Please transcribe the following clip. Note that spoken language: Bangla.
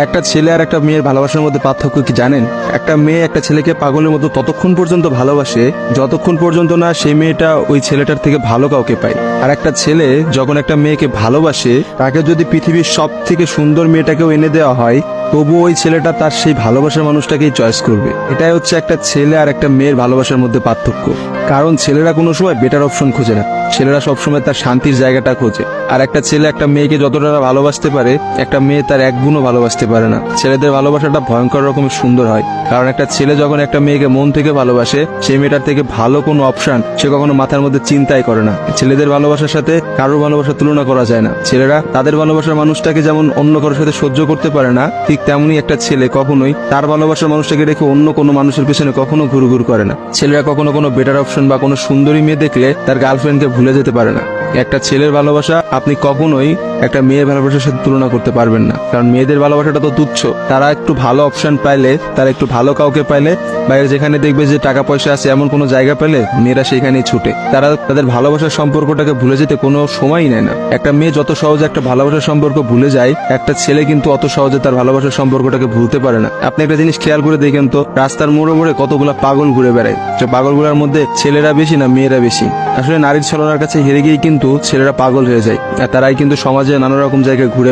একটা ছেলে আর একটা মেয়ের ভালোবাসার মধ্যে পার্থক্য কি জানেন? একটা মেয়ে একটা ছেলেকে পাগলের মতো ততক্ষণ পর্যন্ত ভালোবাসে যতক্ষণ পর্যন্ত না সেই মেয়েটা ওই ছেলেটার থেকে ভালো কাউকে পায়। আর একটা ছেলে যখন একটা মেয়েকে ভালোবাসে, তাকে যদি পৃথিবীর সব থেকে সুন্দর মেয়েটাকেও এনে দেওয়া হয়, তবু ওই ছেলেটা তার সেই ভালোবাসার মানুষটাকেই চয়েস করবে। এটাই হচ্ছে একটা ছেলে আর একটা মেয়ের ভালোবাসার মধ্যে পার্থক্য। কারণ ছেলেরা কোনো সময় বেটার অপশন খোঁজে না, ছেলেরা সবসময় তার শান্তির জায়গাটা খোঁজে। আর একটা ছেলে একটা মেয়েকে যতটা ভালোবাসতে পারে, একটা মেয়ে তার এক গুণও ভালোবাসতে পারে না। ছেলেদের ভালোবাসাটা ভয়ঙ্কর রকমের সুন্দর হয়, কারণ একটা ছেলে যখন একটা মেয়েকে মন থেকে ভালোবাসে, সেই মেয়েটার থেকে ভালো কোনো অপশন সে কখনো মাথার মধ্যে চিন্তাই করে না। ছেলেদের ভালোবাসার সাথে কারোর ভালোবাসার তুলনা করা যায় না। ছেলেরা তাদের ভালোবাসার মানুষটাকে যেমন অন্য কারোর সাথে সহ্য করতে পারে না, ঠিক তেমনি একটা ছেলে কখনোই তার ভালোবাসার মানুষটাকে রেখে অন্য কোনো মানুষের পিছনে কখনো ঘুরঘুর করে না। ছেলেরা কখনো কোনো বেটার অপশন বা কোনো সুন্দরী মেয়ে দেখলে তার গার্লফ্রেন্ডকে ভুলে যেতে পারে না। একটা ছেলের ভালোবাসা আপনি কখনোই একটা মেয়ের ভালোবাসার সাথে তুলনা করতে পারবেন না, কারণ মেয়েদের ভালোবাসাটা তো তুচ্ছ। তারা একটু ভালো অপশন পাইলে, তারা একটু ভালো কাউকে পাইলে, বাইরে যেখানে দেখবে যে টাকা পয়সা আছে এমন কোনো জায়গা পেলে মেয়েরা সেখানেই ছুটে। তারা তাদের ভালোবাসার সম্পর্কটাকে ভুলে যেতে কোনো সময়ই নেয় না। একটা মেয়ে যত সহজে একটা ভালোবাসার সম্পর্ক ভুলে যায়, একটা ছেলে কিন্তু অত সহজে তার ভালোবাসার সম্পর্কটাকে ভুলতে পারে না। আপনি একটা জিনিস খেয়াল করে দেখেন তো, রাস্তার মোড়ে মোড়ে কতগুলা পাগল ঘুরে বেড়ায়। যে পাগলগুলোর মধ্যে ছেলেরা বেশি না মেয়েরা বেশি? আসলে নারীর ছলনার কাছে হেরে গিয়ে কিন্তু ছেলেরা পাগল হয়ে যায়, আর তারাই কিন্তু সমাজে নানা রকম জায়গায় ঘুরে